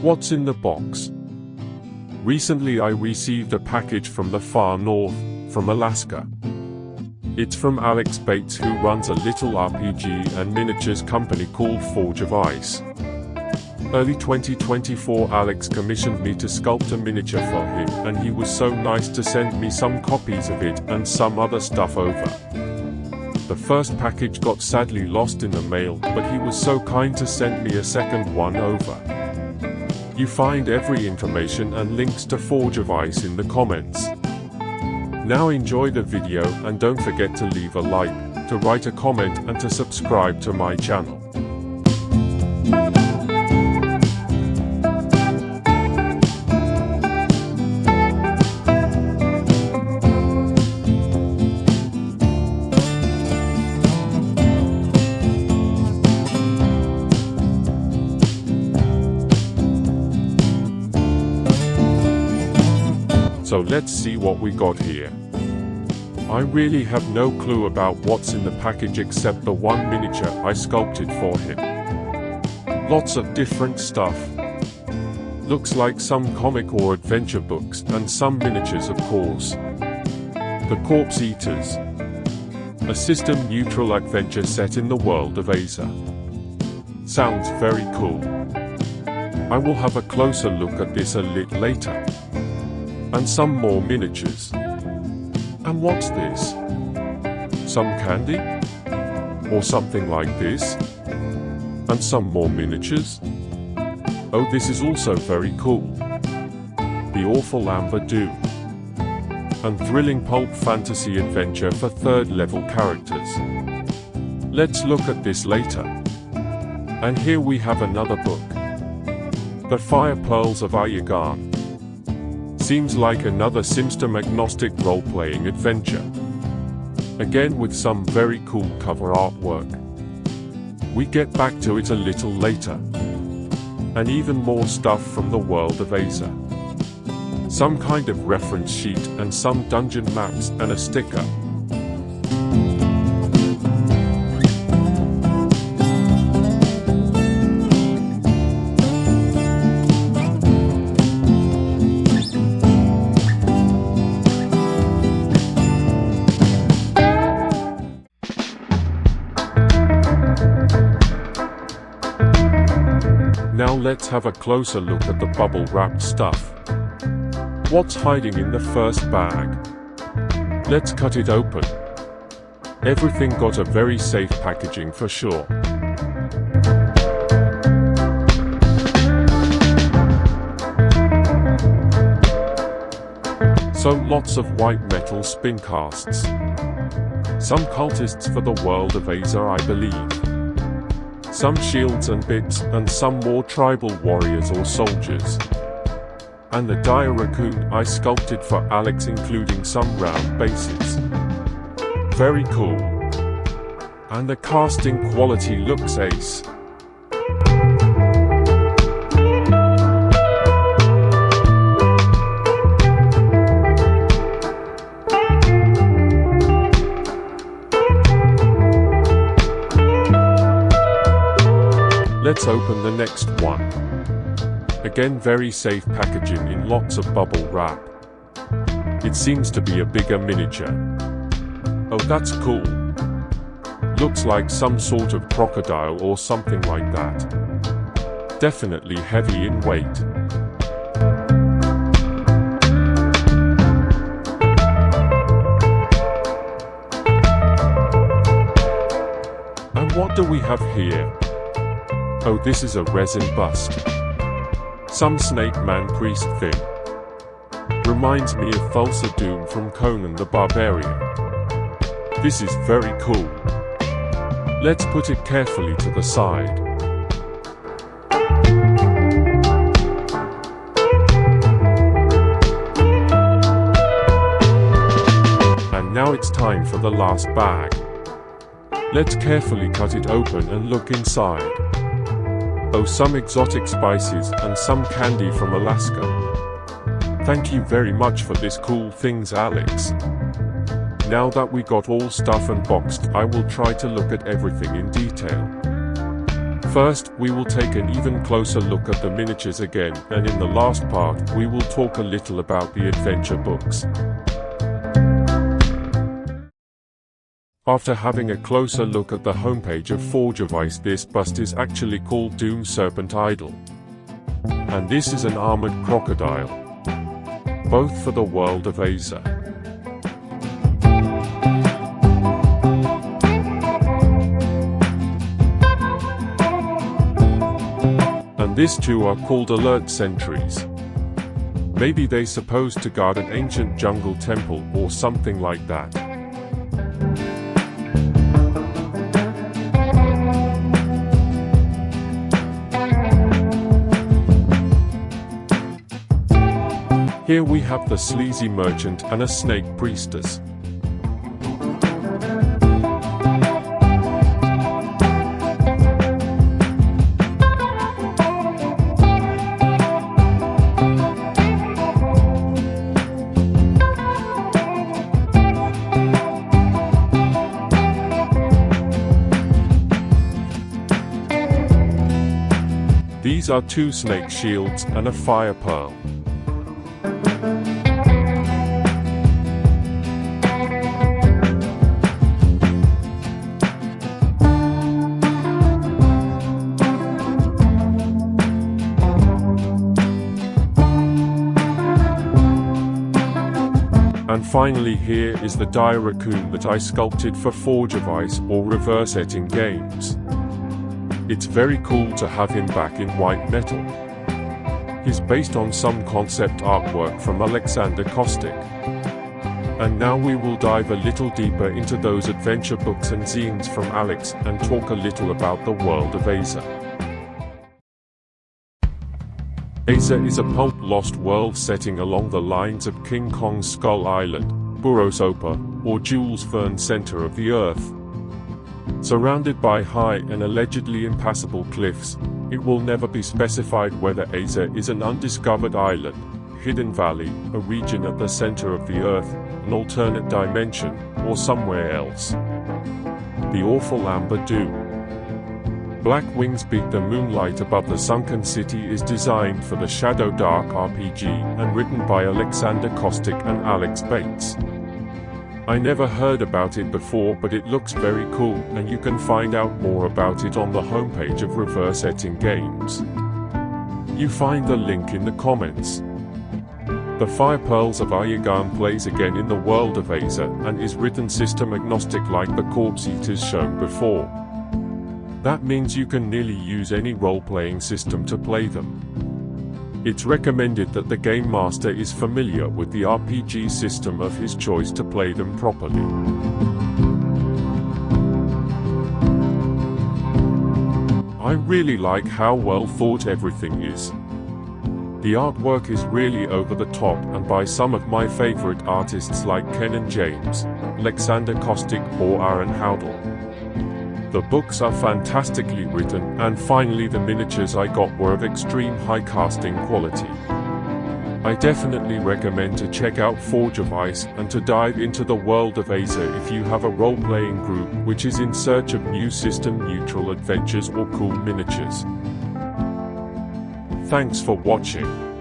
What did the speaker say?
What's in the box? Recently I received a package from the far north, from Alaska. It's from Alex Bates, who runs a little RPG and miniatures company called Forge of Ice. Early 2024 Alex commissioned me to sculpt a miniature for him, and he was so nice to send me some copies of it and some other stuff over. The first package got sadly lost in the mail, but he was so kind to send me a second one over. You find every information and links to Forge of Ice in the comments. Now enjoy the video, and don't forget to leave a like, to write a comment and to subscribe to my channel. So let's see what we got here. I really have no clue about what's in the package except the one miniature I sculpted for him. Lots of different stuff. Looks like some comic or adventure books, and some miniatures, of course. The Corpse Eaters. A system-neutral adventure set in the world of Asia. Sounds very cool. I will have a closer look at this a little later. And some more miniatures. And what's this? Some candy? Or something like this? And some more miniatures? Oh, this is also very cool. The Awful Amber Dew. And thrilling pulp fantasy adventure for third-level characters. Let's look at this later. And here we have another book. The Fire Pearls of Ayagan. Seems like another system-agnostic role-playing adventure. Again with some very cool cover artwork. We get back to it a little later. And even more stuff from the world of Asia. Some kind of reference sheet and some dungeon maps and a sticker. Now let's have a closer look at the bubble-wrapped stuff. What's hiding in the first bag? Let's cut it open. Everything got a very safe packaging for sure. So lots of white metal spin casts. Some cultists for the world of Asia, I believe. Some shields and bits, and some more tribal warriors or soldiers. And the dire raccoon I sculpted for Alex, including some round bases. Very cool. And the casting quality looks ace. Let's open the next one. Again, very safe packaging in lots of bubble wrap. It seems to be a bigger miniature. Oh, that's cool. Looks like some sort of crocodile or something like that. Definitely heavy in weight. And what do we have here? Oh, this is a resin bust. Some Snake Man priest thing. Reminds me of Thulsa Doom from Conan the Barbarian. This is very cool. Let's put it carefully to the side. And now it's time for the last bag. Let's carefully cut it open and look inside. Oh, some exotic spices and some candy from Alaska. Thank you very much for this cool things, Alex. Now that we got all stuff unboxed, I will try to look at everything in detail. First, we will take an even closer look at the miniatures again, and in the last part, we will talk a little about the adventure books. After having a closer look at the homepage of Forge of Ice, this bust is actually called Doom Serpent Idol. And this is an armored crocodile. Both for the world of Asia. And these two are called alert sentries. Maybe they're supposed to guard an ancient jungle temple or something like that. Here we have the sleazy merchant and a snake priestess. These are two snake shields and a fire pearl. And finally, here is the dire raccoon that I sculpted for Forge of Ice or Reverse Ettin games. It's very cool to have him back in white metal. He's based on some concept artwork from Alexander Kostic. And now we will dive a little deeper into those adventure books and zines from Alex and talk a little about the world of Asia. Asia is a pulp lost world setting along the lines of King Kong's Skull Island, Burosopa, or Jules Verne's center of the earth. Surrounded by high and allegedly impassable cliffs, it will never be specified whether Asia is an undiscovered island, hidden valley, a region at the center of the earth, an alternate dimension, or somewhere else. The awful Amber Doom. Black Wings Beat the Moonlight Above the Sunken City is designed for the Shadow Dark RPG and written by Alexander Kostic and Alex Bates. I never heard about it before, but it looks very cool, and you can find out more about it on the homepage of Reverse Ettin Games. You find the link in the comments. The Fire Pearls of Ayagan plays again in the world of Asia and is written system agnostic like the Corpse Eaters shown before. That means you can nearly use any role-playing system to play them. It's recommended that the game master is familiar with the RPG system of his choice to play them properly. I really like how well thought everything is. The artwork is really over the top and by some of my favorite artists like Ken and James, Alexander Kostic or Aaron Howdell. The books are fantastically written, and finally the miniatures I got were of extreme high casting quality. I definitely recommend to check out Forge of Ice and to dive into the world of Asia if you have a role-playing group which is in search of new system-neutral adventures or cool miniatures. Thanks for watching.